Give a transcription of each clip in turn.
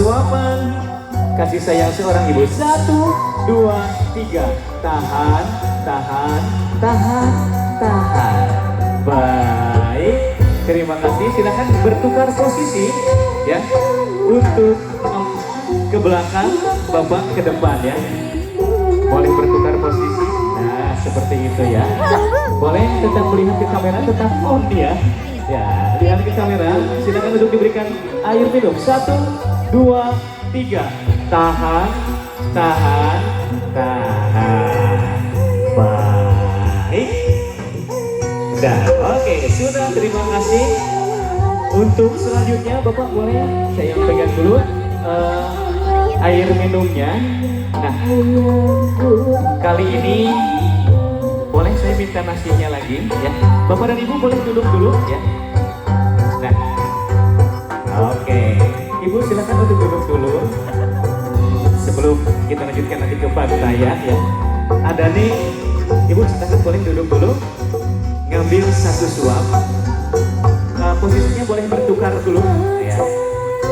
suapan kasih sayang seorang ibu. 1, 2, 3. Tahan, tahan, tahan, tahan. Baik, terima kasih. Silakan bertukar posisi ya, untuk ke belakang, bapak ke depan ya. Boleh bertukar posisi. Nah, seperti itu ya. Boleh tetap melihat ke kamera, tetap on ya. Ya, lihat ke kamera. Silakan untuk diberikan air minum. 1, 2, 3. Tahan, tahan, tahan. Baik. Dan oke, sudah, terima kasih. Untuk selanjutnya Bapak boleh saya pegang dulu air minumnya. Nah, kali ini boleh saya minta nasinya lagi ya. Bapak dan Ibu boleh duduk dulu ya. Nah, oke, Ibu silakan untuk duduk dulu sebelum kita lanjutkan nanti ke pantaian ya. Ada nih, Ibu silakan boleh duduk dulu, ngambil satu suap. Posisinya boleh bertukar dulu ya.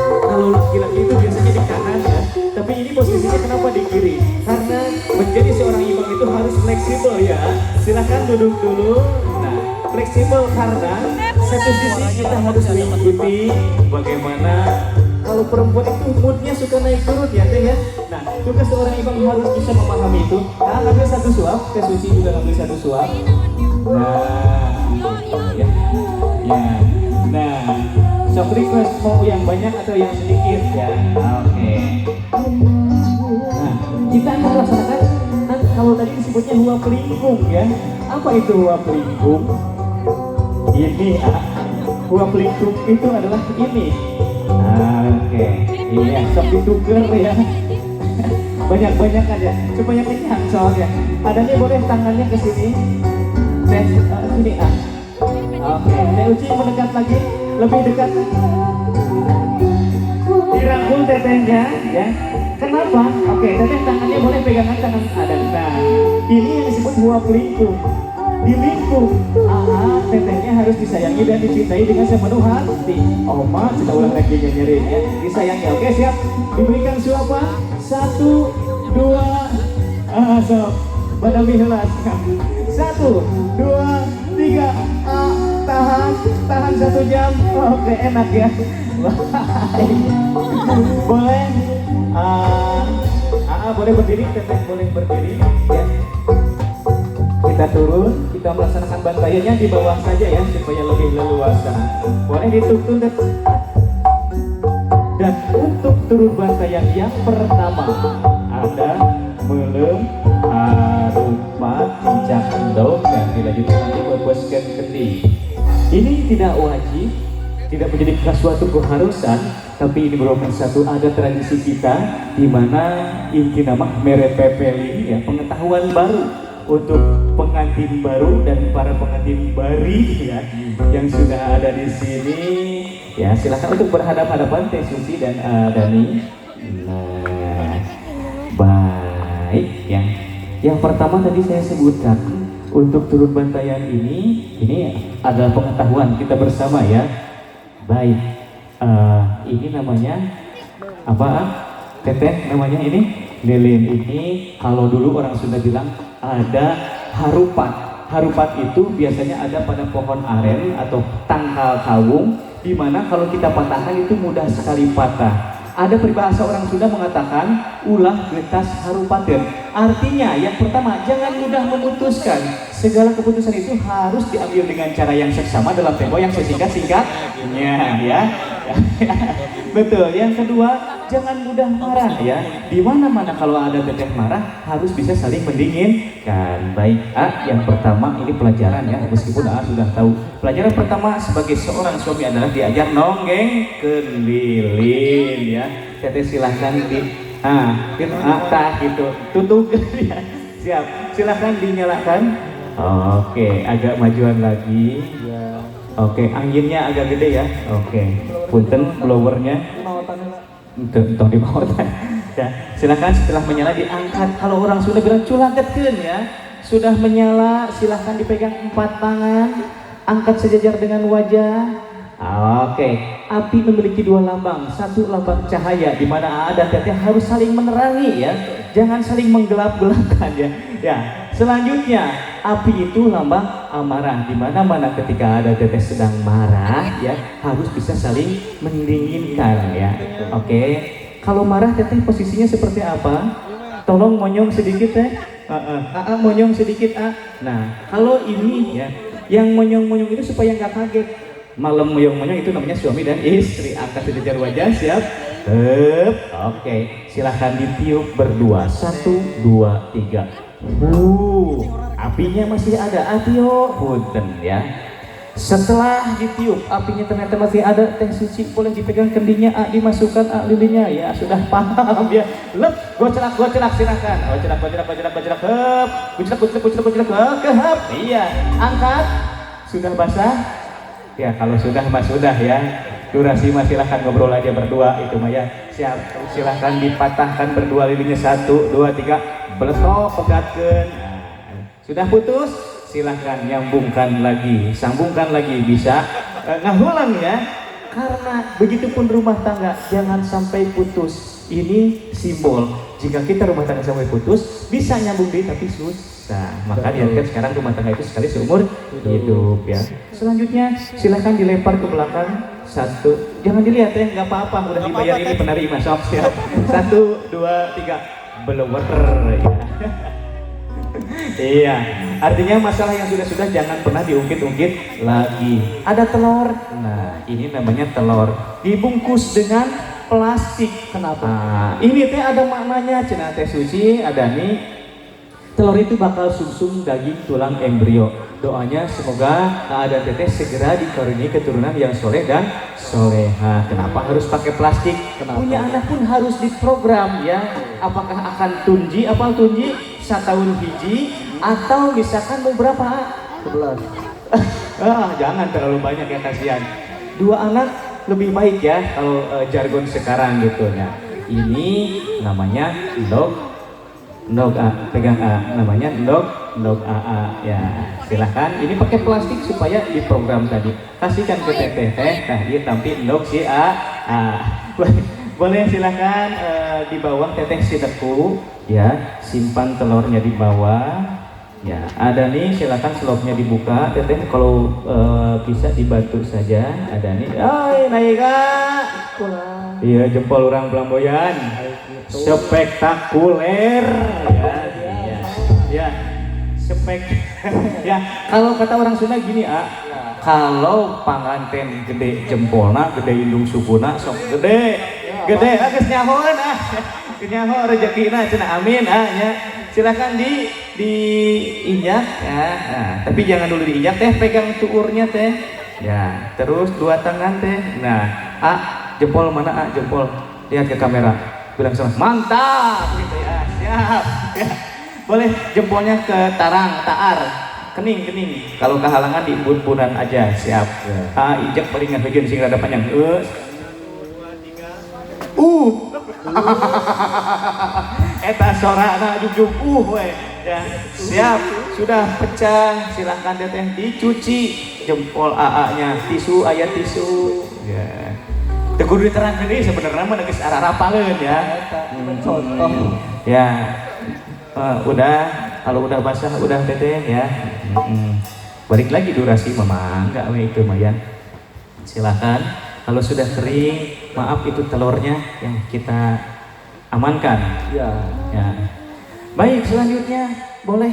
Kalau laki-laki itu biasanya di kanan ya, tapi ini posisinya kenapa di kiri? Karena menjadi seorang imam itu harus fleksibel ya. Silahkan duduk dulu. Nah, fleksibel karena satu sisi kita harus mengikuti bagaimana kalau perempuan itu moodnya suka naik turun ya teh ya. Nah, tugas seorang imam harus bisa memahami itu. Nah, ambil satu suap, Teh Susi juga ambil satu suap. Nah, ya, ya. Nah, soft request mau yang banyak atau yang sedikit ya? Oke. Nah, kita akan laksanakan. Kalau tadi disebutnya huap lingkung ya. Apa itu huap lingkung? Ini huap lingkung itu adalah ini. Oke. Iya, sok ditukar ya. Banyak-banyak aja supaya kenyang soalnya. Adanya boleh tangannya ke sini. Sini Oke, Teh Uci mendekat lagi, lebih dekat. Dirangkul tetehnya, ya. Kenapa? Oke, teteh tangannya boleh pegangan tangan ada. Nah, ini yang disebut huap lingkung. Dilingkung, tetehnya harus disayangi dan dicintai dengan sepenuh hati. Oma, sudah ulang lagi nyeri ya. Disayangi, oke siap. Diberikan suapan. 1, 2, so. Pada milas. 1, 2, 3. Tahan 1 jam. Oke, enak ya. Boleh boleh berdiri, teteh boleh berdiri ya. Kita turun, kita melaksanakan bantaiannya di bawah saja ya supaya lebih leluasa. Boleh dituntun. Dan untuk turun bantaian yang pertama ada melem, harupat, pincang endong, dan dilanjutkan nanti berboskan kendi. Ini tidak wajib, tidak menjadi suatu keharusan, tapi ini merupakan satu adat tradisi kita, di mana ini nama merepepeli ya, pengetahuan baru untuk pengantin baru dan para pengantin bari ya yang sudah ada di sini. Ya, silakan untuk berhadap-hadapan Teh Susi dan Dani. Nah, baik ya. Yang pertama tadi saya sebutkan untuk turun bantaian ini adalah pengetahuan kita bersama ya. Baik, ini namanya apa? Teteh namanya ini lilin. Ini kalau dulu orang Sunda bilang ada harupat. Harupat itu biasanya ada pada pohon aren atau tangkal kawung, di mana kalau kita patahkan itu mudah sekali patah. Ada peribahasa orang Sunda mengatakan ulah getas harupaten. Artinya yang pertama, jangan mudah memutuskan. Segala keputusan itu harus diambil dengan cara yang seksama dalam tempo yang sesingkat-singkatnya ya. Betul. Yang kedua, jangan mudah marah ya. Di mana-mana kalau ada teteh marah harus bisa saling mendinginkan. Baik, yang pertama ini pelajaran ya, meskipun sudah tahu. Pelajaran pertama sebagai seorang suami adalah diajar nonggeng lilin ya. Teteh silahkan gitu tutup ya. Siap, silahkan dinyalakan. Oke, agak majuan lagi. Oke, anginnya agak gede ya. Oke, punten blowernya tong di bawah ya. Silakan setelah menyala diangkat. Kalau orang sudah bilang culagetkeun ya. Sudah menyala, silahkan dipegang 4 tangan, angkat sejajar dengan wajah. Oke, api memiliki dua lambang. Satu lambang cahaya, di mana A dan Teteh harus saling menerangi ya, jangan saling menggelap-gelapkan ya. Ya, selanjutnya api itu lambang amarah, di mana ketika ada Teteh sedang marah ya, harus bisa saling mendinginkan ya. Oke, kalau marah Teteh posisinya seperti apa? Tolong monyong sedikit teh. Monyong sedikit Nah, kalau ini ya, yang monyong-monyong itu supaya nggak kaget. Malam monyong-monyong itu namanya suami dan istri. Angkat sejajar wajah, siap. Oke, silahkan ditiup berdua. 1, 2, 3. Apinya masih ada. Atio, punten ya. Setelah ditiup, apinya ternyata masih ada. Teh Suci boleh dipegang kendinya, dimasukkan lilinnya ya. Sudah paham ya. Lep, gocelak silahkan. Gocelak. Kehap. Iya, angkat. Sudah basah. Ya kalau sudah mas sudah ya. Durasi mas silahkan ngobrol aja berdua itu Maya. Siap, silahkan dipatahkan berdua lilinnya. 1, 2, 3. Beletok pegatkeun. Sudah putus, silahkan nyambungkan lagi, sambungkan lagi bisa. Ngahulang ya. Karena begitupun rumah tangga jangan sampai putus. Ini simbol jika kita rumah tangga sampai putus bisa nyambung deh tapi susah. Maka dianggap sekarang rumah tangga itu sekali seumur hidup ya. Selanjutnya silahkan dilempar ke belakang. 1, jangan dilihat ya, nggak apa-apa, udah dibayar ini penerima. Sok siap. 1, 2, 3. Blower ya. Iya, artinya masalah yang sudah jangan pernah diungkit-ungkit lagi. Ada telur, nah ini namanya telur dibungkus dengan plastik. Kenapa? Nah, ini teh ada maknanya, cenah Teh Suci, ada nih. Telur itu bakal sumsum daging tulang embrio. Doanya semoga ada Teteh segera dikaruniai keturunan yang soleh dan soleha. Kenapa harus pakai plastik? Kenapa? Punya anak pun harus diprogram ya. Apakah akan tunji? Apa tunji? 1 tahun hiji atau misalkan mau berapa? 11. Jangan terlalu banyak ya, kasihan. 2 anak lebih baik ya kalau jargon sekarang gitu ya. Ini namanya ndog pegang namanya ndog ya. Silahkan ini pakai plastik supaya diprogram tadi. Kasihkan ke Teteh dia tampil ndog si boleh silahkan di bawah Teteh sideku ya, simpan telurnya di bawah ya. Ada nih, silahkan slopnya dibuka Teteh, kalau bisa dibantu saja. Ada nih, naik iya, jempol orang Pelamboyan spektakuler ya ya. Kalau kata orang Sunda gini kalau panganten gede jempolna, gede indung sukuna, sok gede geus nyahoan nyaho rezekina cenah amin ya. Silakan diinjak ya. Nah, tapi jangan dulu diinjak Teh, pegang tuurnya Teh ya, terus 2 tangan Teh. Nah jempol mana jempol, lihat ke kamera, bilang sama mantap gitu ya. Siap ya. Boleh jempolnya ke taar kening. Kalau kehalangan di bun-bunan aja. Siap ya. Injak palingan bagian sing rada panjang. Eta sorana jujur we ya. Siap, sudah pecah. Silahkan Teteh dicuci jempol AA-nya. Tisu, ayat tisu ya. Tegur diterangkan ini sebenarnya mah geus ararapaleun ya. Contoh ya. Udah, kalau udah basah udah Teteh ya. Balik lagi durasi memangga we itu Maya. Silakan. Kalau sudah kering, maaf itu telurnya yang kita amankan. Ya. Baik, selanjutnya boleh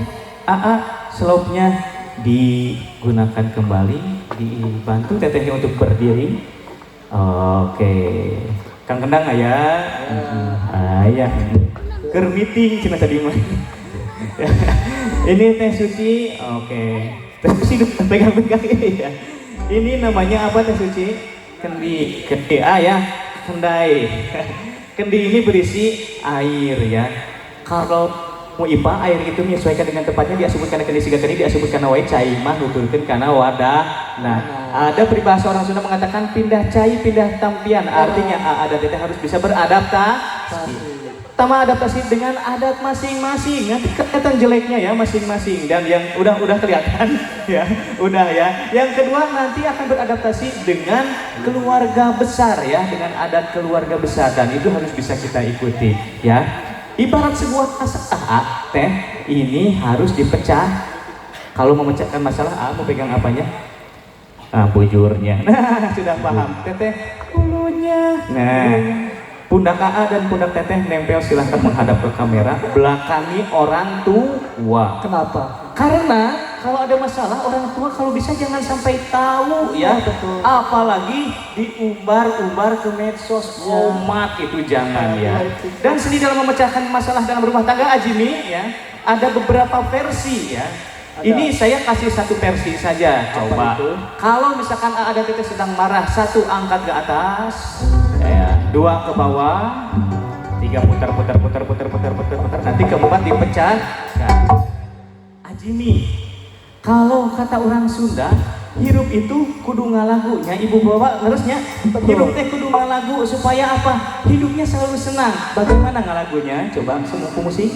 slopnya digunakan kembali, dibantu Tetehnya untuk berdiri. Oke, Kang Kendang ya. Ya. Keur meeting cina tadi mah. Ini Teh Suci. Oke. Teh Suci pegang-pegang ya. Ini namanya apa Teh Suci? Kendi ya, kendai. Kendi ini berisi air ya. Kalau mau IPA, air itu menyesuaikan dengan tempatnya, diasupkan kendi siga kendi, diasupkan wae cai mah nuturkeun kana wadah. Nah, ada peribahasa orang Sunda mengatakan pindah cai pindah tampian. Artinya ada Teteh harus bisa beradaptasi. Pertama adaptasi dengan adat masing-masing. Nanti kelihatan jeleknya ya masing-masing dan yang udah kelihatan ya, udah ya. Yang kedua nanti akan beradaptasi dengan keluarga besar ya, dengan adat keluarga besar dan itu harus bisa kita ikuti ya. Ibarat sebuah masalah teh ini harus dipecah. Kalau memecahkan masalah mau pegang apanya? Bujurnya. Nah, sudah paham. Teteh ulunya. Nah, pundak AA dan pundak teteh nempel, silahkan menghadap ke kamera. Belakangi orang tua. Kenapa? Karena kalau ada masalah orang tua kalau bisa jangan sampai tahu ya. Betul. Apalagi diumbar-umbar ke medsos. Umat itu jangan ya. Dan seni dalam memecahkan masalah dalam rumah tangga Ajimi ya. Ada beberapa versi ya. Ini saya kasih satu versi saja, coba. Kalau misalkan ada teteh sedang marah, satu angkat ke atas, ya, dua ke bawah, tiga putar, nanti keempat dipecahkan. Ajimi, kalau kata orang Sunda, hirup itu kudu ngalagunya, ibu bawa terusnya, hirup teh kudu ngalagu supaya apa? Hidupnya selalu senang. Bagaimana ngalagunya? Coba semua musik.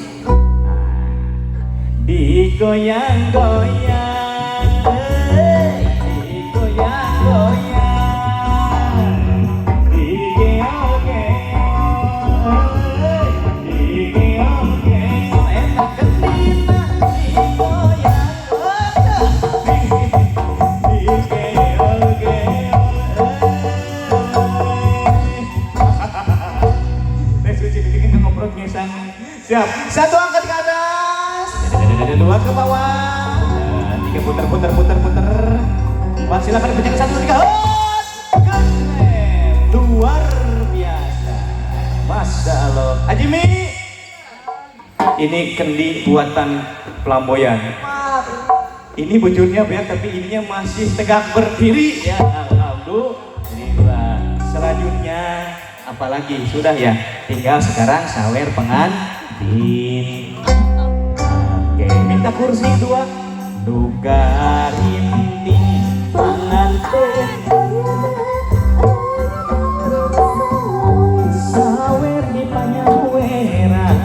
Digoyang-goyang, digoyang-goyang, digeong-geong, digeong-geong, enak ketina, digoyang-goyang, digeong-geong. Tes uji bikin ngobrol ngesang. Siap, satu angkat ke atas. Dua ke bawah, tiga putar, empat silakan dipencet satu, tiga, keren, luar biasa, masya Allah. Ajimi, ini kendi buatan Pelamboyan. Ini bujurnya biar tapi ininya masih tegak berdiri ya, alhamdulillah. Selanjutnya apalagi sudah ya, tinggal sekarang sawer pengantin. Minta kursi dua, duga rinting pengantin, sawer di panyaweran.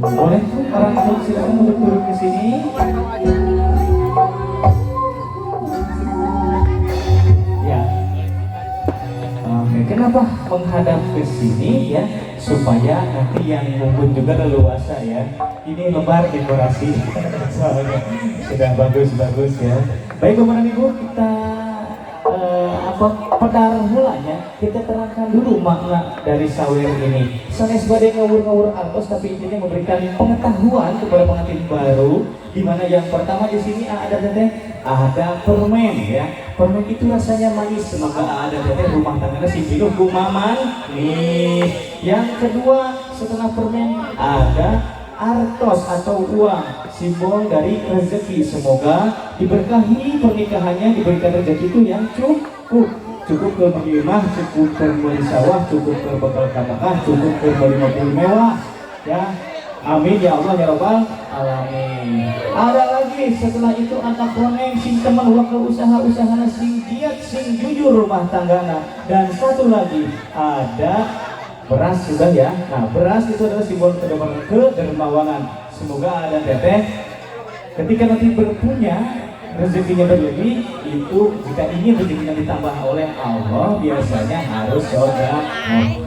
Boleh orang tua silakan untuk turun ke sini. Ya. Oke, kenapa menghadap ke sini ya? Supaya nanti yang ngumpul juga leluasa ya. Ini lebar dekorasi. Soalnya sudah bagus ya. Baik Bapak dan Ibu, kita pedar mulanya kita terangkan dulu makna dari sawer ini. Sanes badai ngawur-ngawur artos, tapi intinya memberikan pengetahuan kepada pengantin baru. Di mana yang pertama di sini ada permen ya. Permen itu rasanya manis, semoga ada rumah tangganya si Bino kumaman nih. Yang kedua setelah permen ada artos atau uang, simbol dari rezeki. Semoga diberkahi pernikahannya, diberikan rezeki itu yang cukup ke rumah, cukup ke beli sawah, cukup ke bekal katakah, cukup ke beli mobil mewah ya. Amin ya Allah ya Rabbal alamin. Ada lagi setelah itu anak koneng sing teman wakil usaha-usahana sing giat sing jujur rumah tanggana. Dan satu lagi ada beras juga ya. Nah, beras itu adalah simbol kedermawanan. Semoga ada teteh ketika nanti berpunya rezekinya berlebih itu jika ingin rezekinya ditambah oleh Allah biasanya harus sedekah.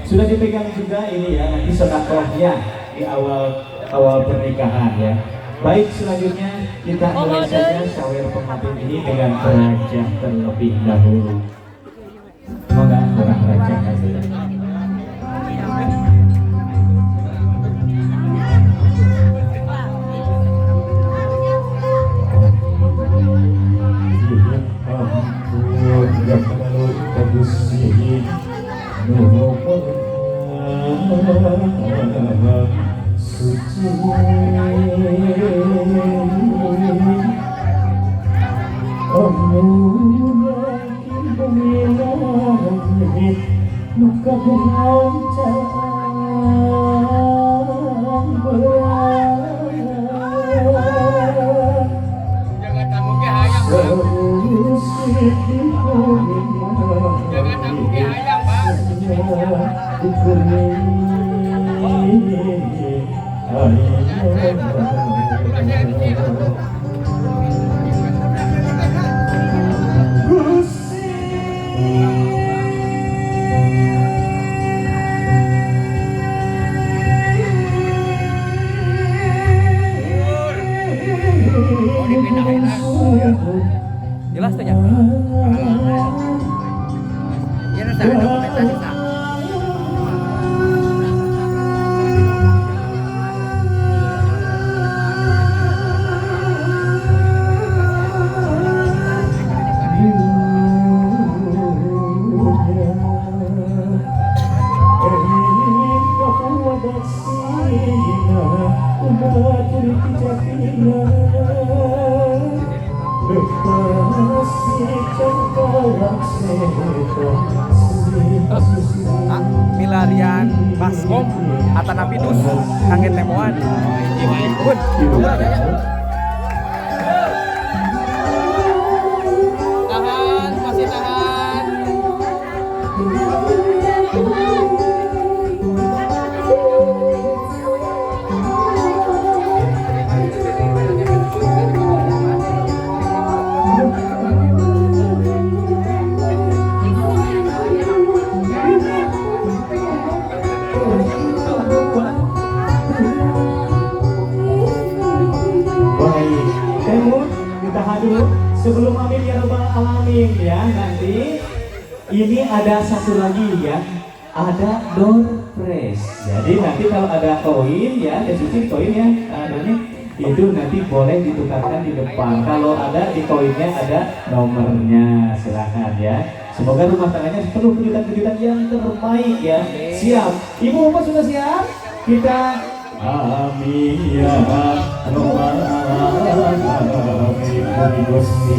Sudah dipegang juga ini ya nanti sedekahnya di awal pernikahan ya. Baik, selanjutnya kita mulai saja syawer pengantin ini dengan raja terlebih dahulu. Semoga orang raja hadir. Jelas tuh ya? Iya, ada dokumentasi tak? Milarian baskom Atanapidus kangen temuan Bun, tahan, masih tahan. Sebelum amin ya rabbal alamin ya, nanti ini ada satu lagi ya, ada door prize. Jadi nanti kalau ada koin ya, cuci koin ya, adanya itu nanti boleh ditukarkan di depan. Kalau ada di koinnya ada nomornya, silakan ya. Semoga rumah tangganya penuh kejutan-kejutan yang terbaik ya. Siap? Ibu Bapak sudah siap? Kita amin ya rabbal alamin Gusti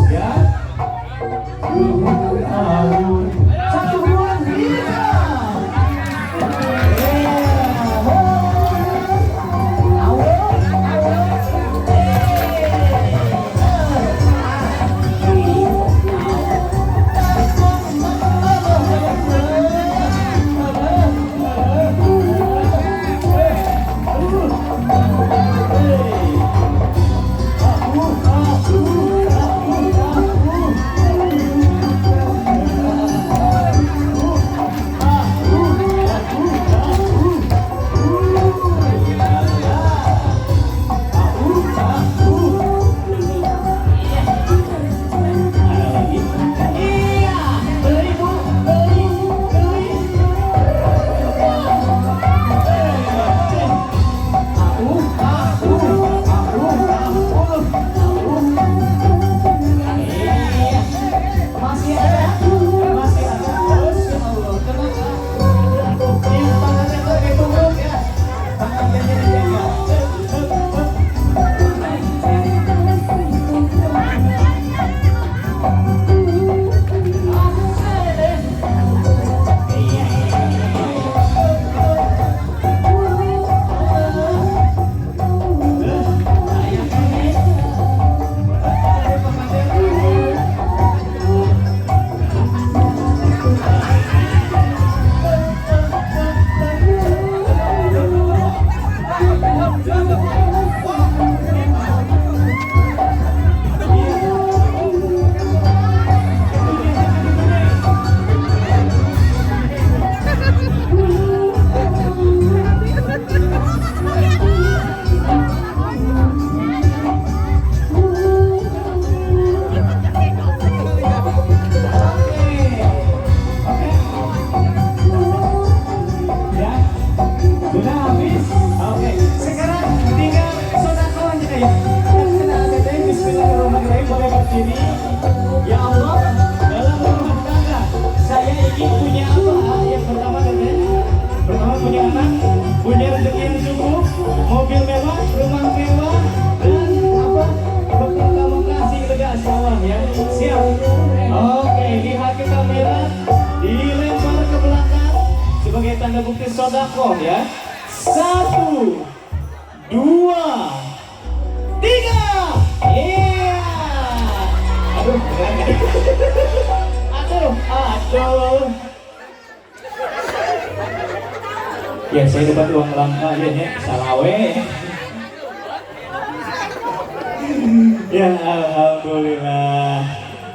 siap? Satu dua tiga. Hey! bersodakoh ya. 1, 2, 3. Iya. Aduh, aduh. Ya saya dapat uang langka ya, salawe. Ya alhamdulillah.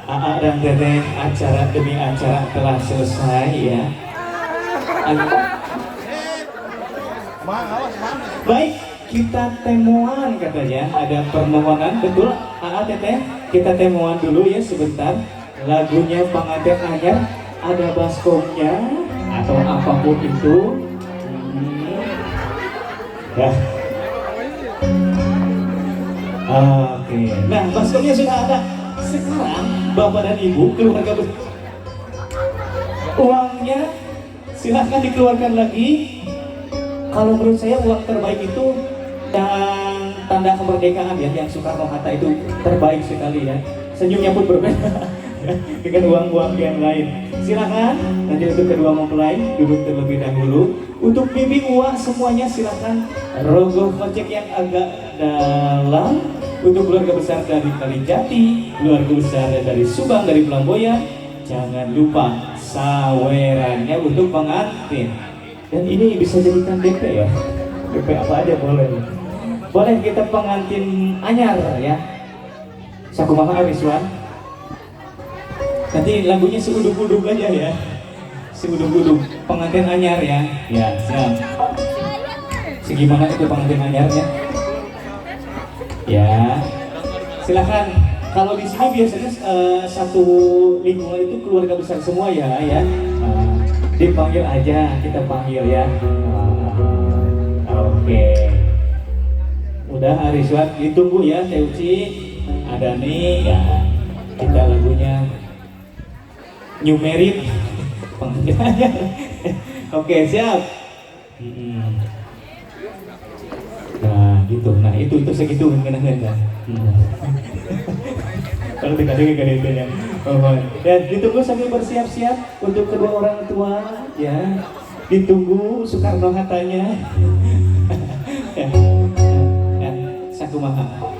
Aa dan Teteh, acara demi acara telah selesai ya. Baik, kita temuan katanya. Ada permohonan, betul Aa Teteh? Kita temuan dulu ya sebentar. Lagunya pengantin anyar, ada baskomnya atau apapun itu. Ya. Oke. Nah, baskomnya sudah ada. Sekarang Bapak dan Ibu keluarga uangnya silahkan dikeluarkan lagi. Kalau menurut saya uang terbaik itu dan tanda kemerdekaan ya, yang Soekarno-Hatta itu terbaik sekali ya. Senyumnya pun berbeda dengan uang-uang yang lain. Silakan nanti untuk kedua mempelai duduk terlebih dahulu. Untuk bibi uang semuanya silakan rogoh kocek yang agak dalam. Untuk keluarga besar dari Kalijati, keluarga besar dari Subang, dari Pelamboyan, jangan lupa sawerannya untuk pengantin. Dan ini bisa jadikan DP ya, DP apa aja boleh. Boleh kita pengantin anyar ya. Sakumaha Rizwan. Nanti lagunya seuduk-uduk aja ya, seuduk-uduk pengantin anyar ya. Ya siap. Segimana itu pengantin anyarnya? Ya, silakan. Kalau di sini biasanya satu lingkungan itu keluarga besar semua ya, dipanggil aja, kita panggil ya. Oke. Udah Ariswan, ditunggu ya Teh Uci. Ada nih ya, kita lagunya New Merit panggilannya. Oke, siap. Nah gitu, nah itu segitu kena kalau dikasih itu ya. Dan ditunggu sambil bersiap-siap untuk kedua orang tua ya. Ditunggu Soekarno-Hattanya. Dan sakumaha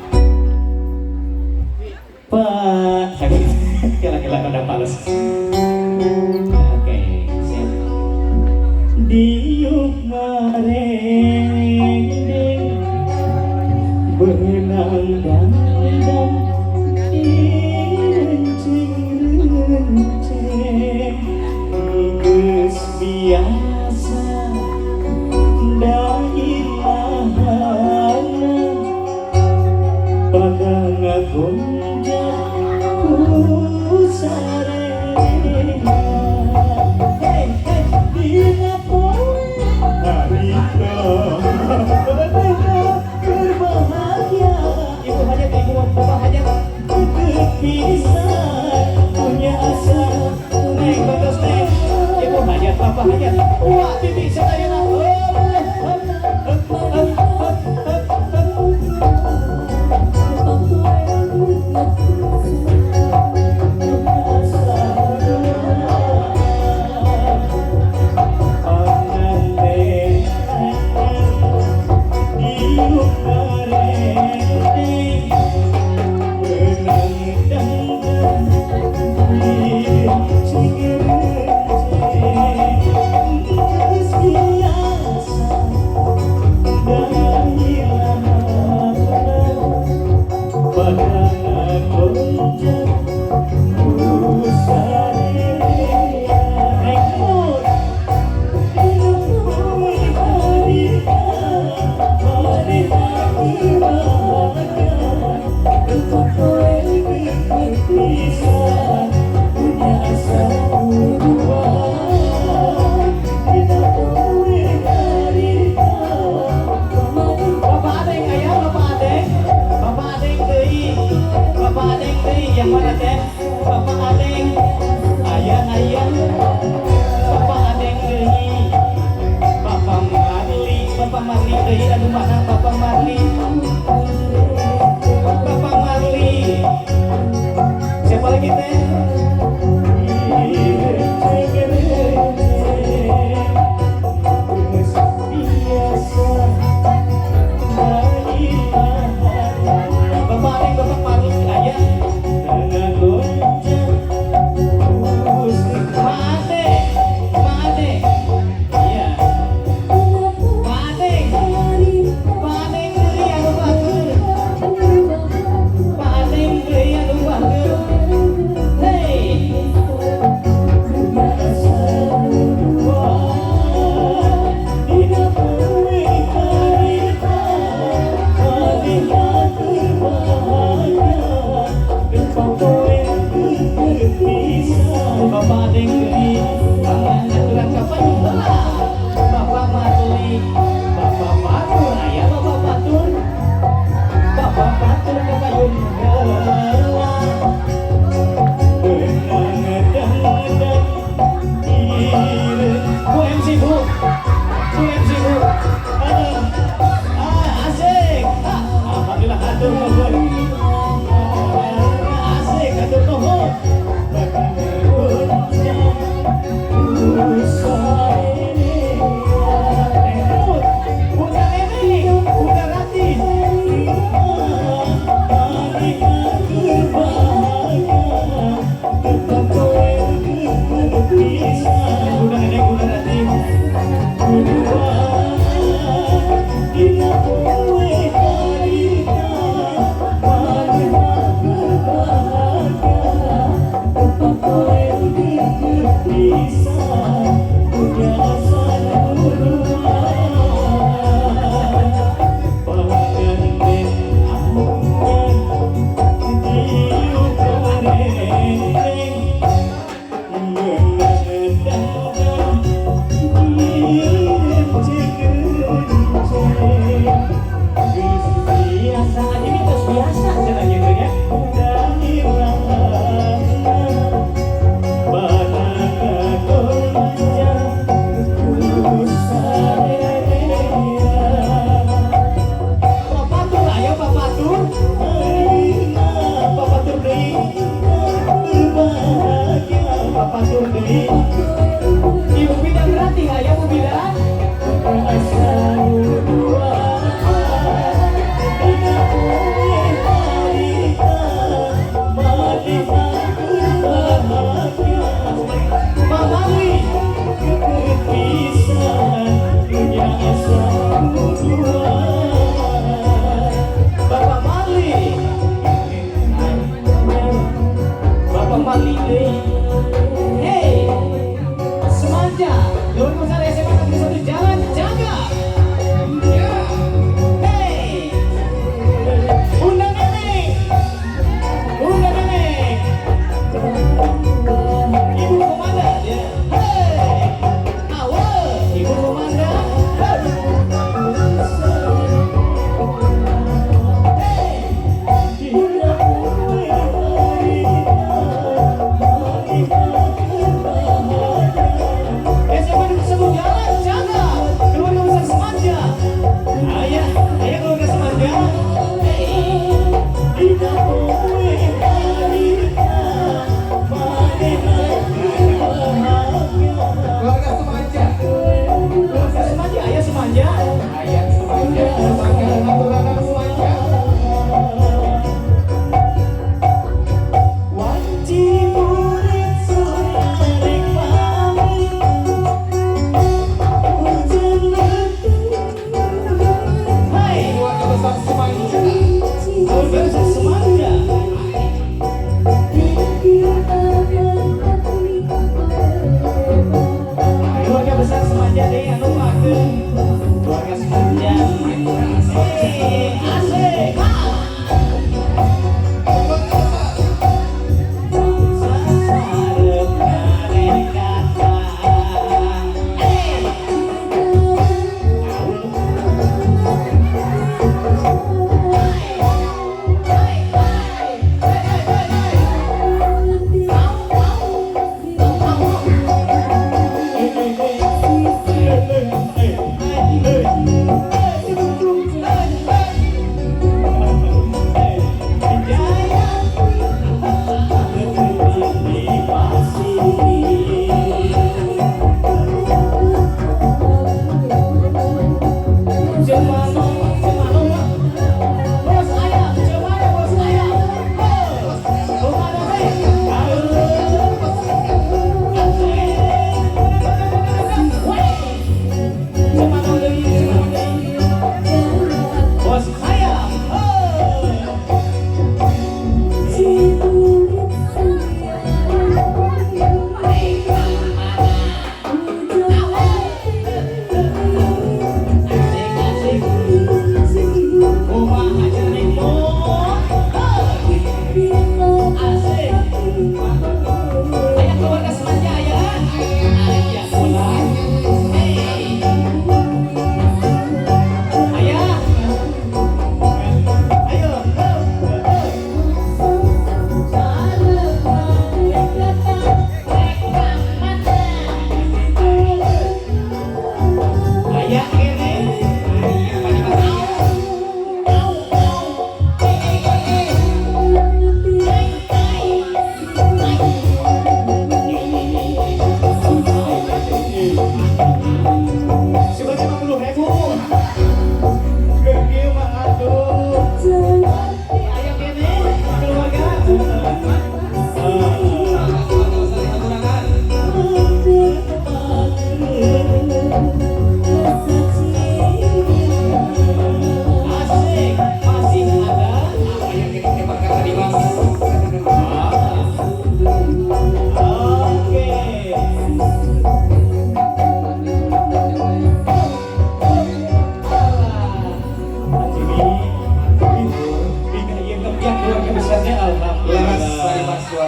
Pak kira-kira ada pales. Oke, siap. Diuk marendeng berenang dan renceng geus biasa da ilahana pada ngagonjak ku sarena. Hey dina poe hari berbahagia. Ibu hajat, ibu bapak hajat kepisan punya asa naik batas naik. Ibu hajat, bapak hajat, wah bibi sedayana. Papatur kepayun heula Benang-benang ieu Ku MC Bu Asik Alhamdulillah hatur nuhun Asik hatur nuhun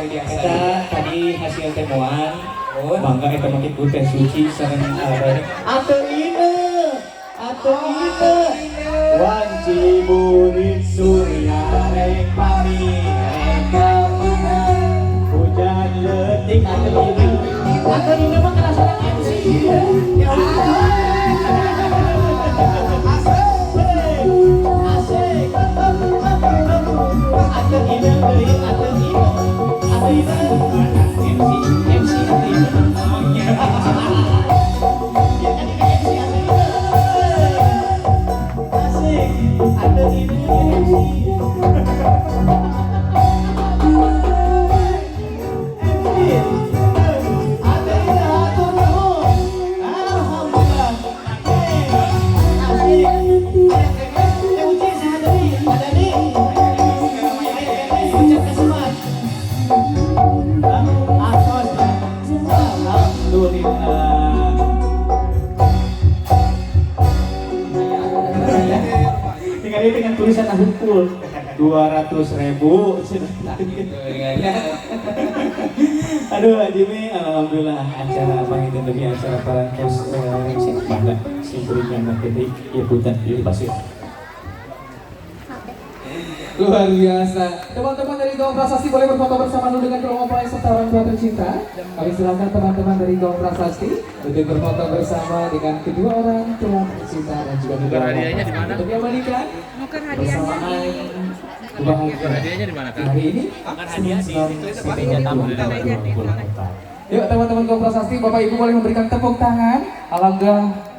Kita tadi hasil temuan, bangga kita makin teh suci sareng atau ini, wanci burit surya rek pami rek kamangan, hujan letik atau ini mah kena sarang MC. Tinggal ini dengan tulisan hukum 200.000. Aduh, Jimmy, alhamdulillah acara panggilan demi acara Parangkos bangga simpulnya ketik ya putar di pasir. Luar biasa. Teman-teman dari Gaung Prasasti boleh berfoto bersama dulu dengan kelompok serta orang tua tercinta. Kami silakan teman-teman dari Gaung Prasasti untuk berfoto bersama dengan kedua orang tua tercinta dan juga kedua hadiahnya di mana? Untuk yang menikah bersamaan kebahagiaan Hadiahnya di mana, Kak? hari ini. Akan hadiah di meja tamu. Yuk teman-teman Gaung Prasasti, Bapak Ibu boleh memberikan tepuk tangan. Alhamdulillah